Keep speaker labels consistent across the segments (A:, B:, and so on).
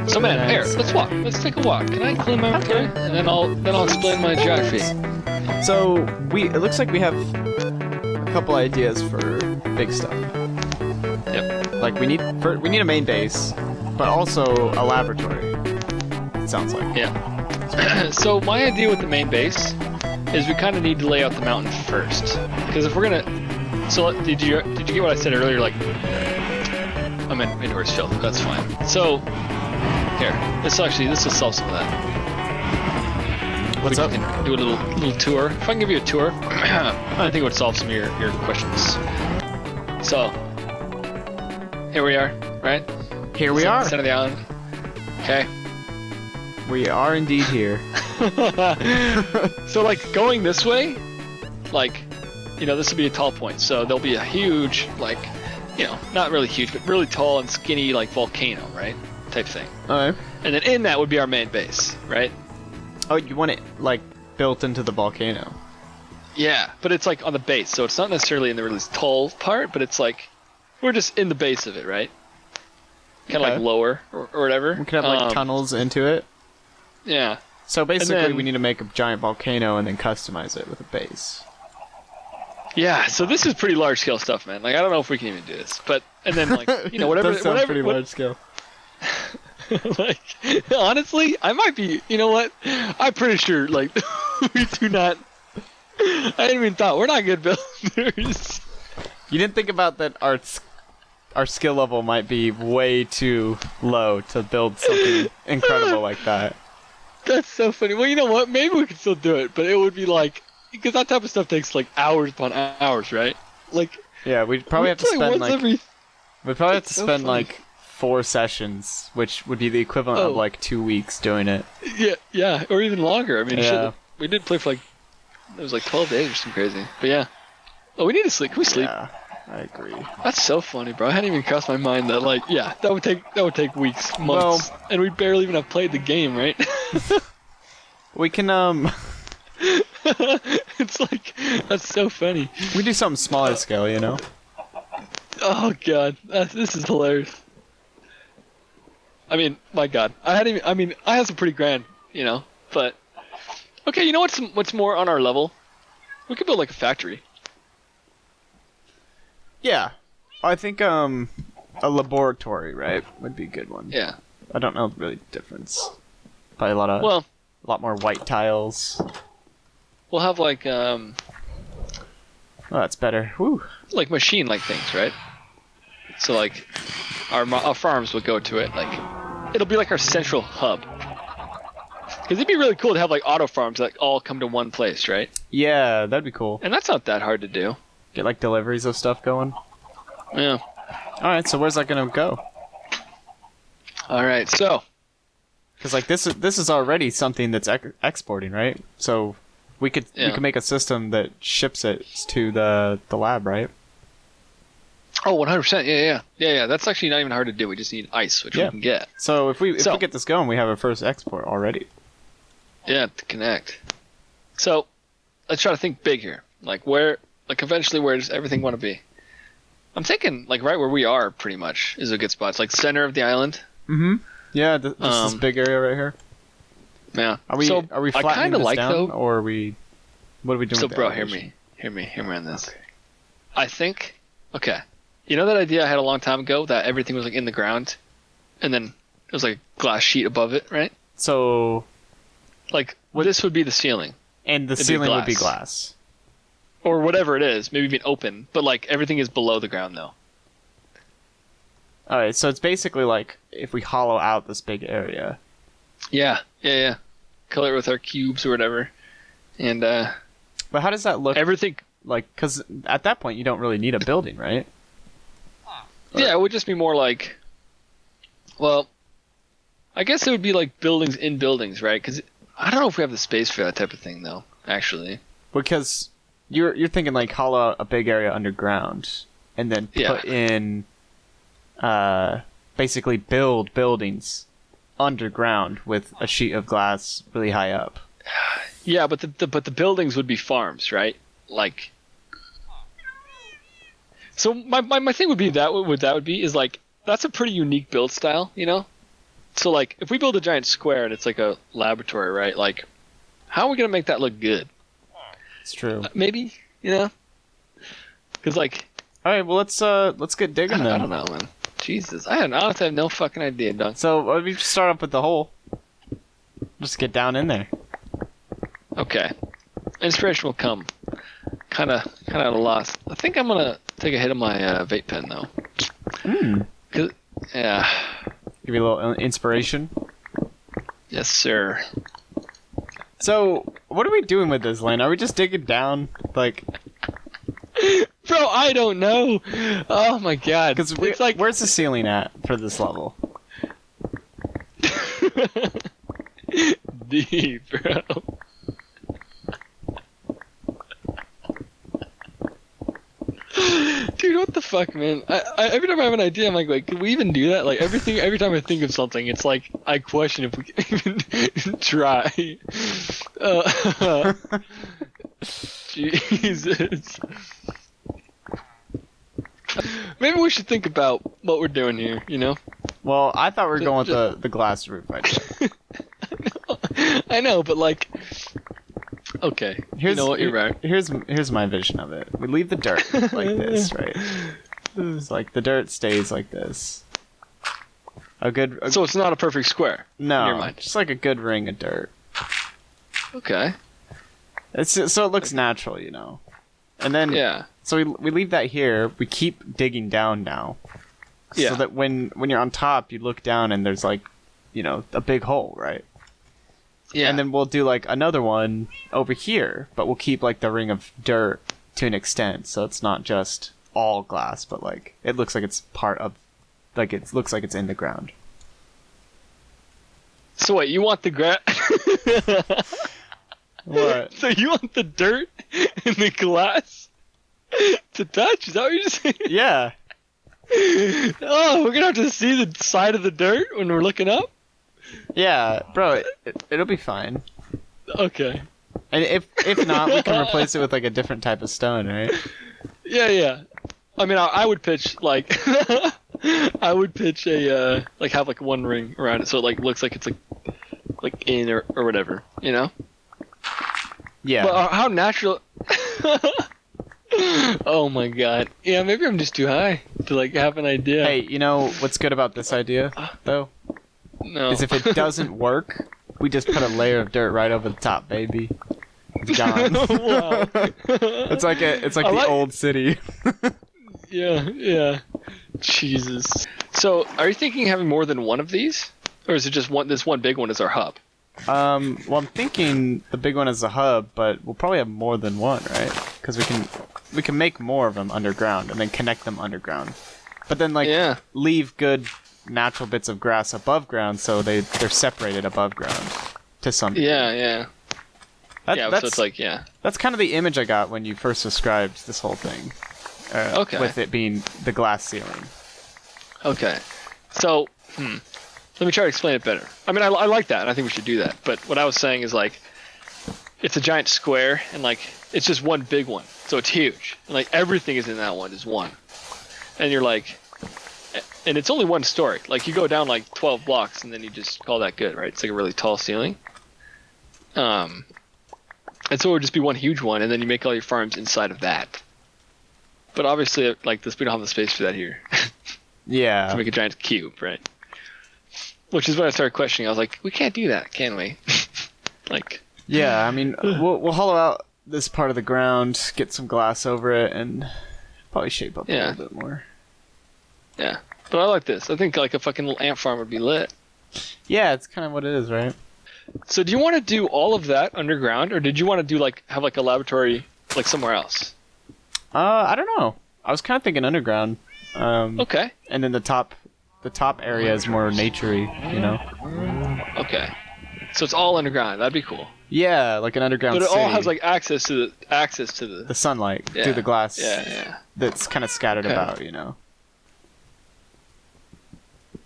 A: So man, here, let's walk. Let's take a walk. Can I clean my inventory? And then I'll explain my geography.
B: So it looks like we have a couple ideas for big stuff.
A: Yep.
B: Like we need a main base, but also a laboratory. It sounds like.
A: Yeah. So my idea with the main base is we kind of need to lay out the mountain first, because if we're gonna, so did you get what I said earlier? Like, I'm in indoors field. That's fine. So here, this will solve some of that.
B: What's up?
A: We can do a little tour. If I can give you a tour, I think it would solve some of your questions. So here we are, right?
B: Here we are.
A: Center of the island. Okay.
B: We are indeed here.
A: So like going this way, like, this will be a tall point. So there'll be a huge, like, not really huge, but really tall and skinny, like, volcano, right? Type thing.
B: Alright.
A: And then in that would be our main base, right?
B: Oh, you want it like built into the volcano?
A: Yeah, but it's like on the base, so it's not necessarily in the really tall part, but it's like we're just in the base of it, right? Kind of like lower or whatever.
B: We could have like tunnels into it.
A: Yeah.
B: So basically,
A: then,
B: we need to make a giant volcano and then customize it with a base.
A: Yeah. So this is pretty large scale stuff, man. Like I don't know if we can even do this, but and then like whatever.
B: That sounds pretty large scale.
A: Like honestly, I might be. You know what? I'm pretty sure. Like we do not. I didn't even thought we're not good builders.
B: You didn't think about that our skill level might be way too low to build something incredible like that.
A: That's so funny. Well, you know what? Maybe we could still do it, but it would be like, because that type of stuff takes like hours upon hours, right? Like,
B: yeah, we'd probably have to spend like we'd probably have to
A: so
B: spend
A: funny.
B: like 4 sessions, which would be the equivalent of like 2 weeks doing it.
A: Yeah, or even longer. I mean,
B: Yeah.
A: we did play for like it was like 12 days or something crazy. But yeah. Oh, we need to sleep. Can we sleep?
B: Yeah, I agree.
A: That's so funny, bro. I hadn't even crossed my mind that like, yeah, that would take weeks, months, and we barely even have played the game, right?
B: We can
A: It's like that's so funny.
B: we do something smaller scale, you know.
A: Oh god, this is hilarious. I mean, my god, I had some pretty grand, but okay, you know what's more on our level? We could build like a factory.
B: Yeah, I think a laboratory, right, would be a good one.
A: Yeah.
B: I don't know really the difference. Probably a lot more white tiles.
A: We'll have like
B: Oh, that's better. Woo.
A: like machine like things, right? So like our farms would go to it, like it'll be like our central hub. Because it'd be really cool to have like auto farms that all come to one place, right?
B: Yeah, that'd be cool.
A: And that's not that hard to do.
B: Get like deliveries of stuff going.
A: Yeah.
B: All right, so where's that gonna go?
A: All right, so
B: Because like this is already something that's exporting, right? So we could make a system that ships it to the lab, right?
A: oh, 100%. Yeah. That's actually not even hard to do. We just need ice, which we can get.
B: So if we get this going, we have our first export already.
A: Yeah, to connect. So let's try to think big here. Like eventually where does everything want to be? I'm thinking like right where we are pretty much is a good spot. It's like center of the island.
B: Mm-hmm. Yeah, this is big area right here.
A: Yeah.
B: Are we flattening this down, or are we? What are we doing?
A: So,
B: with the
A: bro,
B: elevation?
A: hear me on this. Okay. I think. Okay. You know that idea I had a long time ago that everything was like in the ground, and then it was like a glass sheet above it, right?
B: So,
A: like this would be the ceiling,
B: and the ceiling would be glass,
A: or whatever it is, maybe even open, but like everything is below the ground though.
B: All right, so it's basically like if we hollow out this big area.
A: Yeah. Color it with our cubes or whatever, and
B: But how does that look?
A: everything.
B: Like, because at that point you don't really need a building, right?
A: Yeah, it would just be more like. Well, I guess it would be like buildings in buildings, right? Because I don't know if we have the space for that type of thing, though. Actually.
B: Because you're thinking like hollow out a big area underground and then put in, basically build buildings underground with a sheet of glass really high up.
A: Yeah, but the buildings would be farms, right? Like. So my thing would be that would be is like that's a pretty unique build style, So like, if we build a giant square and it's like a laboratory, right? Like, how are we gonna make that look good?
B: It's true.
A: Maybe, because like.
B: All right, well let's get digging then.
A: I don't know, man. Jesus, I honestly have no fucking idea, Doug.
B: So let me just start up with the hole. Just get down in there.
A: Okay. Inspiration will come. Kind of at a loss. I think I'm gonna take a hit of my vape pen though. Yeah.
B: Give you a little inspiration.
A: Yes, sir.
B: So, what are we doing with this, Lane? Are we just digging down, like?
A: Bro, I don't know. Oh my god.
B: Because it's like, where's the ceiling at for this level?
A: Deep, bro. Dude, what the fuck, man? I every time I have an idea, I'm like, can we even do that? Like, every time I think of something, it's like, I question if we can even try. Jesus. Maybe we should think about what we're doing here,
B: Well, I thought we were going with the glass roof idea.
A: I know, but like... Okay, you're right.
B: Here's my vision of it. We leave the dirt like this, right? It's like the dirt stays like this.
A: So it's not a perfect square.
B: No,
A: in your mind.
B: Just like a good ring of dirt.
A: Okay.
B: It's just, so it looks natural, And then so we leave that here. We keep digging down now.
A: Yeah.
B: So that when you're on top, you look down and there's like, a big hole, right?
A: Yeah.
B: And then we'll do like another one over here, but we'll keep like the ring of dirt to an extent, so it's not just all glass, but like it looks like it's part of, like it looks like it's in the ground.
A: So wait, you want the
B: What?
A: So you want the dirt in the glass to touch? Is that what you're saying?
B: Yeah.
A: Oh, we're gonna have to see the side of the dirt when we're looking up?
B: Yeah, bro, it'll be fine.
A: Okay.
B: And if not, we can replace it with like a different type of stone, right?
A: Yeah. I mean, I would pitch like I would pitch a like have like one ring around it, so it like looks like it's like in or whatever,
B: Yeah.
A: But how natural? Oh my god. Yeah, maybe I'm just too high to like have an idea.
B: Hey, you know what's good about this idea though?
A: No.
B: Is if it doesn't work, we just put a layer of dirt right over the top, baby. It's gone.
A: Wow.
B: It's like the old city.
A: Yeah. Jesus. So, are you thinking having more than one of these, or is it just this one big one is our hub?
B: Well, I'm thinking the big one is the hub, but we'll probably have more than one, right? Because we can make more of them underground and then connect them underground. But then leave good natural bits of grass above ground, so they're separated above ground to some degree.
A: Yeah. So it's like
B: That's kind of the image I got when you first described this whole thing.
A: Okay.
B: With it being the glass ceiling.
A: Okay. So, let me try to explain it better. I mean, I like that, and I think we should do that. But what I was saying is like, it's a giant square, and like it's just one big one, so it's huge, and like everything is in that one is one, and you're like. And it's only one story. Like, you go down like 12 blocks and then you just call that good, right? It's like a really tall ceiling. And so it would just be one huge one, and then you make all your farms inside of that. But obviously, like this, we don't have the space for that here.
B: Yeah.
A: To make a giant cube, right? Which is when I started questioning. I was like, we can't do that, can we? Like.
B: Yeah, I mean, we'll hollow out this part of the ground, get some glass over it, and probably shape up a little bit more.
A: Yeah, but I like this. I think like a fucking little ant farm would be lit.
B: Yeah, it's kind of what it is, right?
A: So do you want to do all of that underground, or did you want to do like have like a laboratory like somewhere else?
B: I don't know. I was kind of thinking underground.
A: Okay.
B: And then the top area is more naturey,
A: Okay. So it's all underground. That'd be cool.
B: Yeah, like an underground
A: But it
B: city.
A: all has like access to the
B: sunlight through the glass.
A: Yeah.
B: That's kind of scattered about,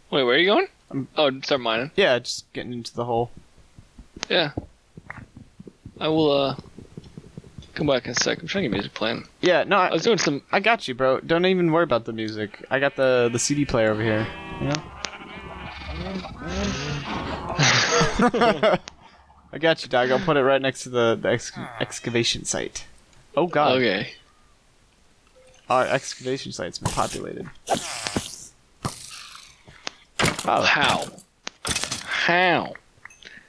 A: Wait, where are you going? Start mining.
B: Yeah, just getting into the hole.
A: Yeah. I will come back in a sec. I'm trying to get music playing.
B: Yeah, no,
A: I was doing some.
B: I got you, bro. Don't even worry about the music. I got the CD player over here. I got you, dog. I'll put it right next to the excavation site. Oh god.
A: Okay.
B: Our excavation site's been populated. Oh.
A: How?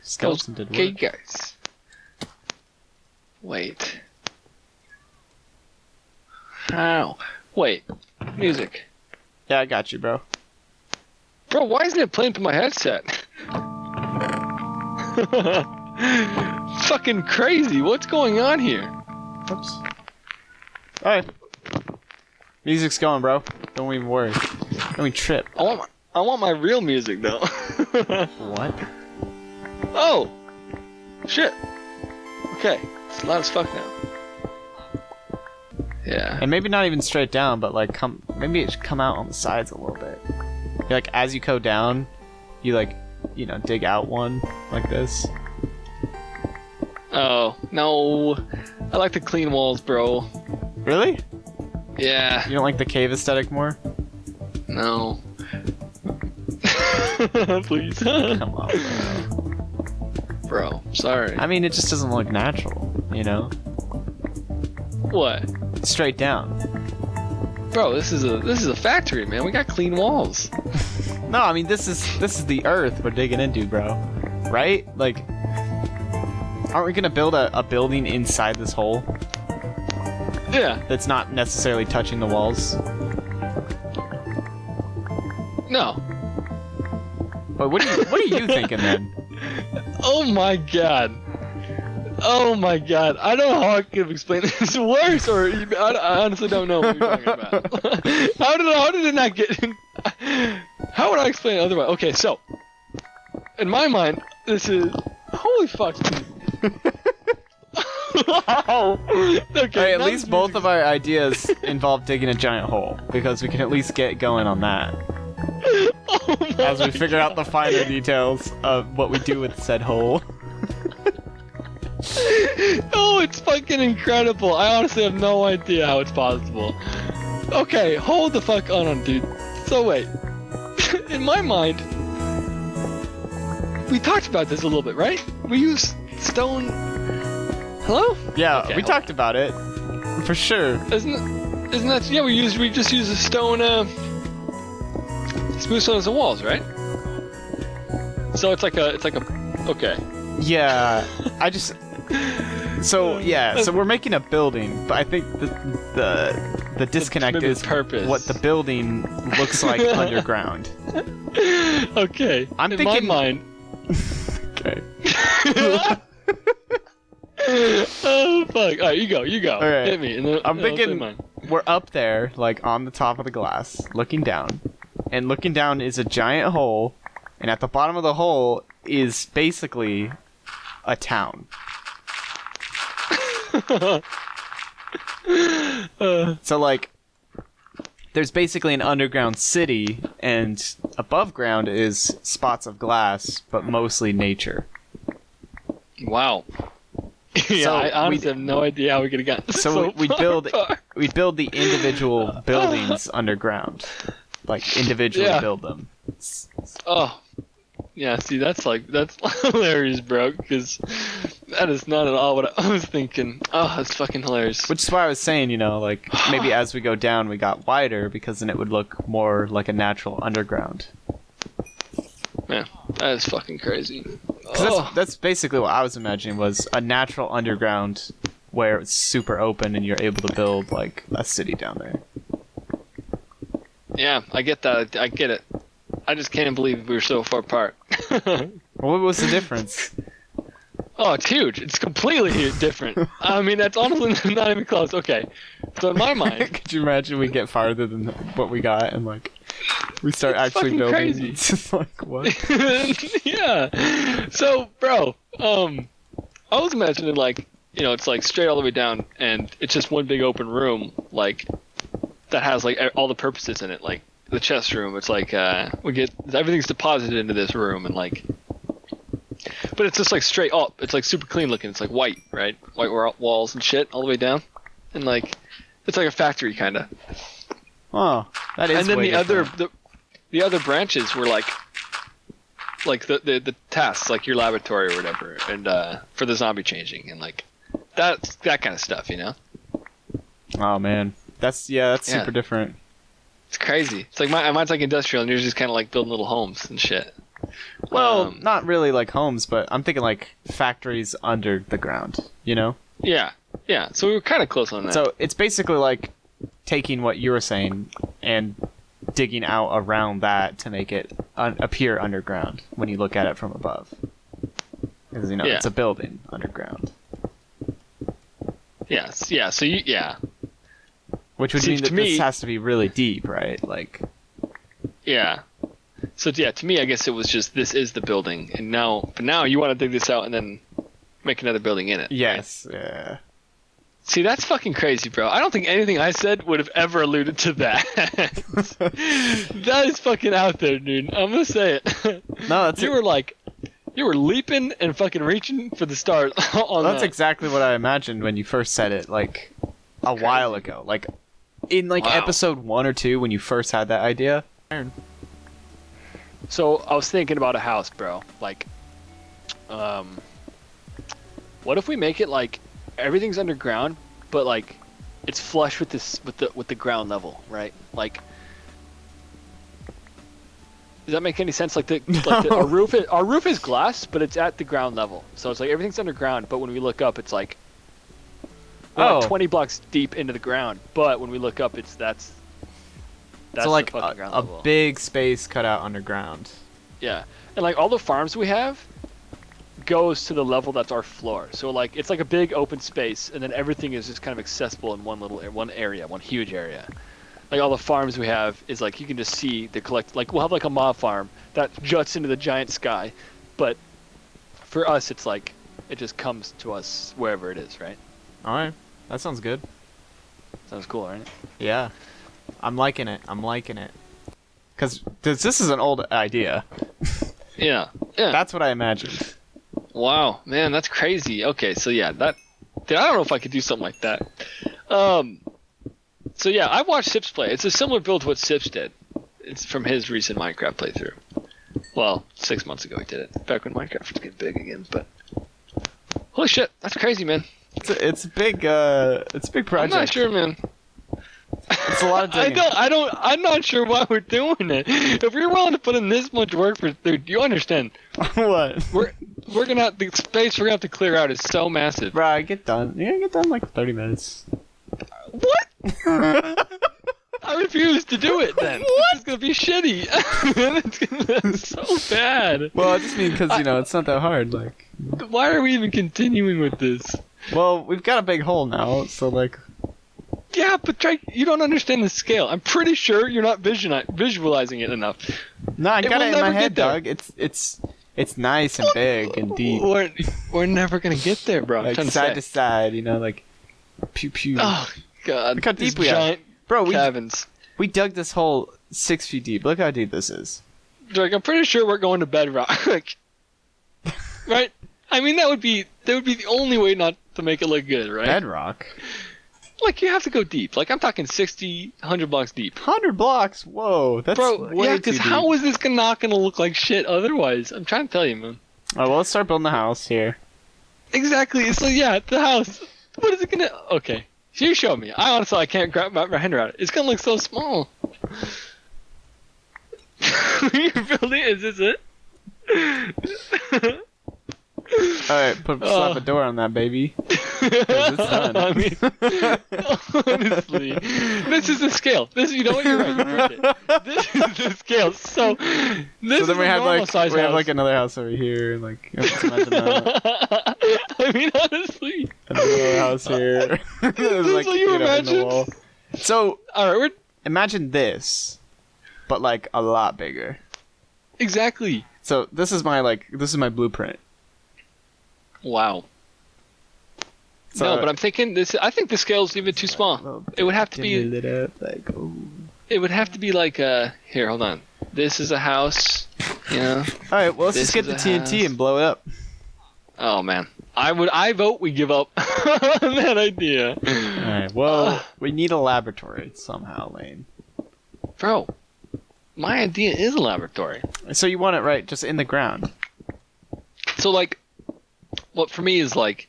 B: Skeleton did
A: Okay,
B: work.
A: guys. Wait. How? Wait. Music.
B: Yeah, I got you, bro.
A: Bro, why isn't it playing to my headset? Fucking crazy. What's going on here?
B: Oops. Alright. Music's going, bro. Don't even worry. Don't even trip.
A: I want my real music though.
B: What?
A: Oh! Shit. Okay. It's loud as fuck now. Yeah.
B: And maybe not even straight down, but like maybe it should come out on the sides a little bit. Like as you go down, you like, you know, dig out one like this.
A: Oh, no. I like the clean walls, bro.
B: Really?
A: Yeah.
B: You don't like the cave aesthetic more?
A: No. Please.
B: Come on, bro.
A: Bro, sorry.
B: I mean, it just doesn't look natural, you know?
A: What?
B: Straight down.
A: Bro, this is a factory, man. We got clean walls.
B: No, I mean this is the earth we're digging into, bro. Right? Like, aren't we gonna build a building inside this hole
A: Yeah.
B: that's not necessarily touching the walls?
A: No.
B: But what are you thinking then?
A: Oh my god. Oh my god. I don't know how I could explain this worse, or I honestly don't know what you're talking about. How did it not get in? How would I explain it otherwise? Okay, so in my mind, this is holy fuck. Wow. Okay,
B: Hey, at least both of our ideas involve digging a giant hole, because we can at least get going on that as we figure out the finer details of what we do with said hole.
A: Oh, it's fucking incredible. I honestly have no idea how it's possible. Okay, hold the fuck on, dude. So wait. In my mind, we talked about this a little bit, right? We use stone. Hello?
B: Yeah,
A: Okay,
B: we talked about it for sure.
A: Isn't that? Yeah, we just use a stone, smooth stone as the walls, right? So it's like a. Okay.
B: Yeah, So we're making a building, but I think the disconnect
A: Maybe
B: is
A: the purpose.
B: what the building looks like underground.
A: Okay.
B: I'm
A: in
B: thinking.
A: my mind.
B: Okay.
A: Oh fuck! All right, you go.
B: All right.
A: Hit me. And then,
B: I'm
A: I'll say
B: thinking
A: mine.
B: we're up there, like on the top of the glass, looking down, and looking down is a giant hole, and at the bottom of the hole is basically a town. So like, there's basically an underground city, and above ground is spots of glass, but mostly nature.
A: Wow. Yeah,
B: So
A: I honestly have no idea how we could have gotten
B: So we build
A: far.
B: the individual buildings underground, like individually
A: Yeah.
B: build them.
A: Oh. Yeah, see, that's hilarious, bro, because that is not at all what I was thinking. Oh, that's fucking hilarious.
B: Which is why I was saying, you know, like maybe as we go down, we got wider because then it would look more like a natural underground.
A: Man, that is fucking crazy.
B: 'Cause that's basically what I was imagining was a natural underground where it's super open and you're able to build like a city down there.
A: Yeah, I get that. I get it. I just can't believe we were so far apart.
B: Well, what was the difference?
A: Oh, it's huge. It's completely different. I mean, that's honestly not even close. Okay, so in my mind,
B: Could you imagine we get farther than what we got and like we start
A: It's
B: actually
A: fucking
B: building?
A: crazy.
B: It's just like what?
A: yeah. So, bro, I was imagining like, you know, it's like straight all the way down, and it's just one big open room, like that has like all the purposes in it, like the chest room. It's like we get everything's deposited into this room, and like, but it's just like straight up. It's like super clean looking. It's like white, right? White walls and shit all the way down, and like it's like a factory kind of.
B: Oh, that is.
A: And then
B: way
A: the
B: different.
A: other branches were like like the tasks, like your laboratory or whatever, and for the zombie changing and like that kind of stuff, you know.
B: Oh man, that's super different.
A: It's crazy. It's like mine's like industrial, and yours just kind of like building little homes and shit.
B: Well, not really like homes, but I'm thinking like factories under the ground, you know?
A: Yeah. So we were kind of close on that.
B: So it's basically like taking what you were saying and digging out around that to make it appear underground when you look at it from above. Because, you know, it's a building underground.
A: Yes. Yeah. So
B: Which would mean that this has to be really deep, right? Like.
A: Yeah. So yeah, to me, I guess it was just this is the building, and now you want to dig this out and then make another building in it.
B: Yes.
A: Right?
B: Yeah.
A: See, that's fucking crazy, bro. I don't think anything I said would have ever alluded to that. That is fucking out there, dude. I'm gonna say it.
B: No,
A: you were leaping and fucking reaching for the stars on that.
B: That's exactly what I imagined when you first said it, like a while ago. Like in episode 1 or 2 when you first had that idea.
A: So I was thinking about a house, bro. Like, what if we make it like everything's underground, but like it's flush with the ground level, right? Like, does that make any sense? Like our roof is glass, but it's at the ground level, so it's like everything's underground. But when we look up, it's like we're like 20 blocks deep into the ground. But when we look up, that's
B: so like a big space cut out underground.
A: Yeah, and like all the farms we have goes to the level that's our floor. So like it's like a big open space, and then everything is just kind of accessible in one huge area. Like all the farms we have is like you can just see the like we'll have like a mob farm that juts into the giant sky, but for us it's like it just comes to us wherever it is, right?
B: All right, that sounds good.
A: Sounds cool, right?
B: Yeah. I'm liking it. Because this is an old idea.
A: Yeah.
B: That's what I imagined.
A: Wow, man, that's crazy. Okay, so yeah, dude, I don't know if I could do something like that. So yeah, I watched Sips play. It's a similar build to what Sips did. It's from his recent Minecraft playthrough. Well, 6 months ago he did it. Back when Minecraft was getting big again, but holy shit, that's crazy, man.
B: It's a big project.
A: I'm not sure, man.
B: It's a lot of digging.
A: I'm not sure why we're doing it. If we're willing to put in this much work for, dude, you understand?
B: What?
A: We're gonna have the space we're gonna have to clear out is so massive.
B: Bro, get done. You're gonna get done in like 30 minutes.
A: What? I refuse to do it then. It's gonna be shitty. It's so bad.
B: Well, I just mean because it's not that hard. Like,
A: why are we even continuing with this?
B: Well, we've got a big hole now, so like.
A: Yeah, but you don't understand the scale. I'm pretty sure you're not visualizing it enough.
B: No, I got it in my head, dog. It's nice and big and deep.
A: We're never gonna get there, bro.
B: Like side to side, like pew pew.
A: Oh god,
B: look how deep we are,
A: bro. Cabins.
B: We dug this hole 6 feet deep. Look how deep this is.
A: Like, I'm pretty sure we're going to bedrock. Right? I mean, that would be the only way not to make it look good, right?
B: Bedrock.
A: Like, you have to go deep. Like, I'm talking 60, 100 blocks deep.
B: 100 blocks? Whoa, that's way too deep.
A: How is this not going to look like shit otherwise? I'm trying to tell you, man.
B: Alright, well, let's start building the house here.
A: Exactly. So, yeah, the house. What is it going to... Okay. You show me. I can't grab my hand around it. It's going to look so small. You're building it? Is this it?
B: Alright, slap a door on that, baby. It's done.
A: I mean, honestly, this is the scale. You know what? You're right. You heard it. This is the scale. So then
B: we have like another house over here. Like, just imagine that.
A: I mean, honestly,
B: another house here.
A: Like, what you imagine?
B: In the wall. So,
A: all right,
B: imagine this, but like a lot bigger.
A: Exactly.
B: So this is my blueprint.
A: Wow. So, no, but I'm thinking this. I think the scale's even too small. It would have to be. It would have to be like here, hold on. This is a house. All
B: right. Well, let's just get the TNT and blow it up.
A: Oh man, I vote we give up on that idea.
B: All right. Well, we need a laboratory somehow, Lane.
A: Bro, my idea is a laboratory.
B: So you want it right, just in the ground.
A: So like, what for me is like,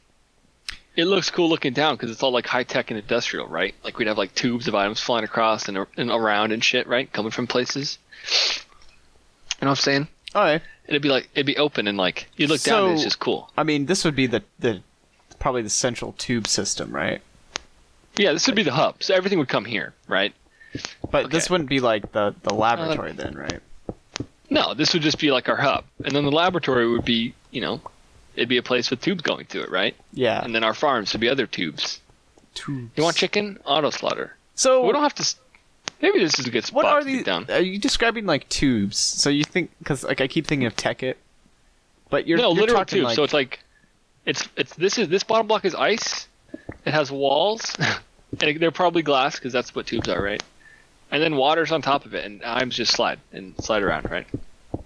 A: it looks cool looking down because it's all like high tech and industrial, right? Like we'd have like tubes of items flying across and around and shit, right? Coming from places. You know what I'm saying?
B: Oh, yeah.
A: It'd be open and like you look down and it's just cool.
B: I mean, this would be the probably the central tube system, right?
A: Yeah, this would be the hub. So everything would come here, right?
B: But this wouldn't be like the laboratory then, right?
A: No, this would just be like our hub, and then the laboratory would be, it'd be a place with tubes going to it, right?
B: Yeah.
A: And then our farms would be other tubes.
B: Tubes.
A: You want chicken? Auto slaughter.
B: So
A: we don't have to. Maybe this is a good spot
B: what are
A: to
B: these?
A: get down.
B: Are you describing like tubes? So you think because like I keep thinking of Tekkit, but you're
A: literal
B: talking
A: tubes.
B: like...
A: So it's like, this bottom block is ice. It has walls, and they're probably glass because that's what tubes are, right? And then water's on top of it, and items just slide around, right?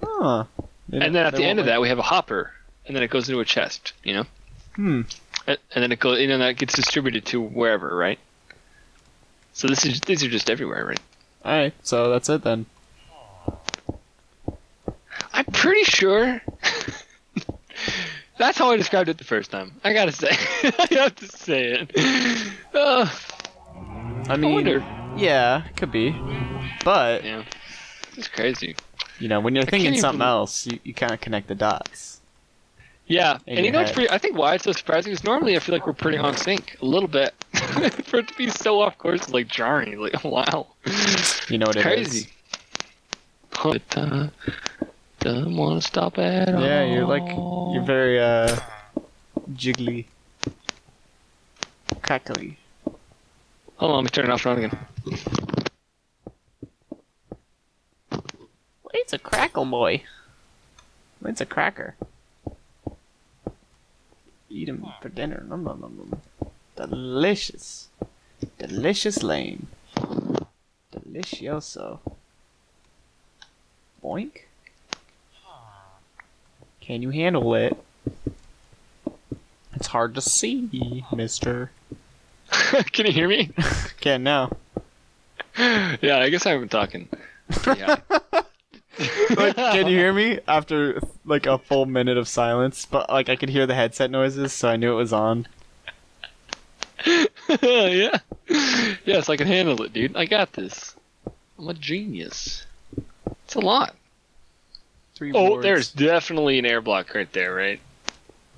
B: Huh.
A: And then at the end of that, we have a hopper, and then it goes into a chest, And then it goes, that gets distributed to wherever, right? So these are just everywhere, right?
B: All right, so that's it then.
A: I'm pretty sure. That's how I described it the first time. I gotta say, I have to say it.
B: I mean,
A: wonder.
B: Yeah, it could be, but
A: yeah, it's crazy.
B: When you're thinking something else, you kind of connect the dots.
A: Yeah, and it's pretty. I think why it's so surprising is normally I feel like we're pretty on sync a little bit. For it to be so off course, it's like jarring. Like, wow.
B: You know what
A: it's
B: it
A: crazy. Is? Doesn't want to stop at all.
B: Yeah, you're very jiggly, crackly.
A: Hold on, let me turn it off and on again.
B: It's a crackle boy. It's a cracker. Eat him for dinner. Nom nom nom nom. Delicious. Delicious lane. Delicioso. Boink. Can you handle it? It's hard to see, mister.
A: Can you hear me?
B: Can now.
A: Yeah, I guess I've been talking. Yeah.
B: Like, can you hear me after like a full minute of silence? But like I could hear the headset noises, so I knew it was on.
A: Yeah. Yes, I can handle it, dude. I got this. I'm a genius. It's a lot.
B: 3
A: Oh,
B: wards.
A: there's definitely an air block right there, right?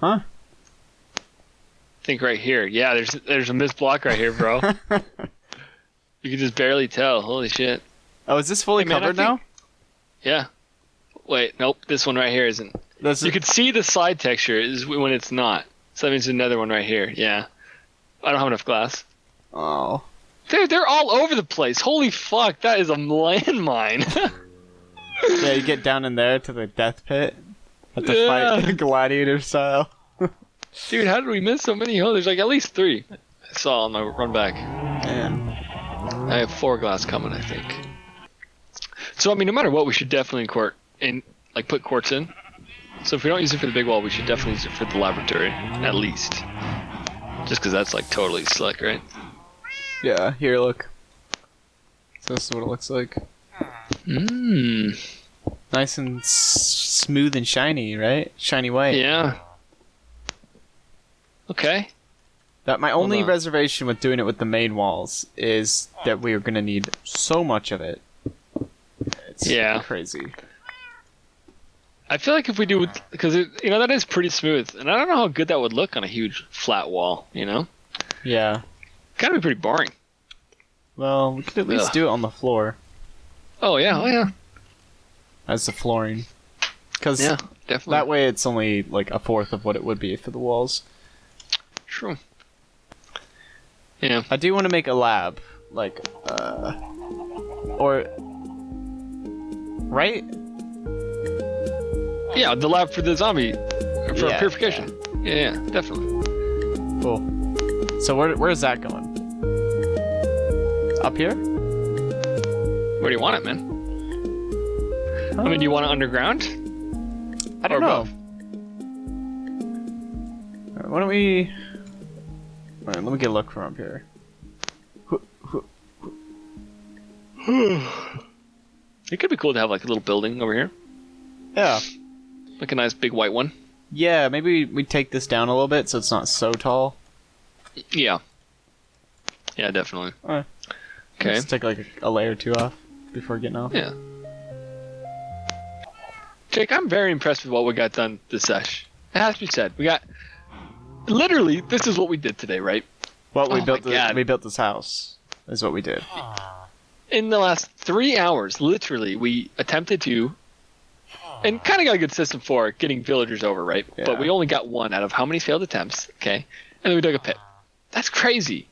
B: Huh?
A: I think right here. Yeah, there's a missed block right here, bro. You can just barely tell. Holy shit.
B: Oh, is this fully covered now?
A: Yeah. Wait, nope. This one right here isn't. You can see the slide texture is when it's not. So that means there's another one right here. Yeah. I don't have enough glass.
B: Oh.
A: Dude, they're all over the place. Holy fuck, that is a landmine.
B: Yeah, you get down in there to the death pit. Have to fight gladiator style.
A: Dude, how did we miss so many? Oh, there's like at least 3 I saw on my run back.
B: Man.
A: I have 4 glass coming, I think. So, I mean, no matter what, we should definitely put quartz in. So if we don't use it for the big wall, we should definitely use it for the laboratory, at least. Just because that's like totally slick, right?
B: Yeah, here, look. So this is what it looks like.
A: Mmm.
B: Nice and smooth and shiny, right? Shiny white.
A: Yeah. Okay.
B: That my only reservation with doing it with the main walls is that we are going to need so much of it. It's crazy.
A: I feel like if we do, because that is pretty smooth, and I don't know how good that would look on a huge flat wall.
B: Yeah.
A: Gotta be pretty boring.
B: Well, we could at least do it on the floor.
A: Oh yeah.
B: As the flooring. Because
A: definitely.
B: That way it's only like a fourth of what it would be for the walls.
A: True. Yeah.
B: I do want to make a lab, or right?
A: Yeah, the lab for the zombie, for purification. Yeah, definitely.
B: Cool. So where is that going? Up here?
A: Where do you want it, man? I mean, do you want it underground?
B: I don't know. Why don't we... Alright, let me get a look from up here.
A: It could be cool to have like a little building over here.
B: Yeah.
A: Like a nice big white one.
B: Yeah, maybe we take this down a little bit so it's not so tall.
A: Yeah. Yeah, definitely.
B: Alright.
A: Okay.
B: Let's take like a layer or two off before getting off.
A: Yeah. Jake, I'm very impressed with what we got done this sesh. It has to be said. We got... Literally, this is what we did today, right?
B: Well, we built this house, is what we did.
A: In the last 3 hours, literally, we attempted to... And kind of got a good system for getting villagers over, right?
B: Yeah.
A: But we only got one out of how many failed attempts, okay? And then we dug a pit. That's crazy.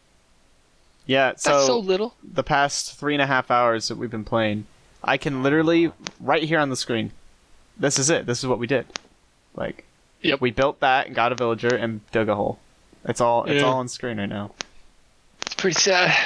B: Yeah,
A: That's so little.
B: The past 3.5 hours that we've been playing, I can literally, right here on the screen, this is it. This is what we did. Like,
A: yep.
B: We built that and got a villager and dug a hole. It's all on screen right now.
A: It's pretty sad.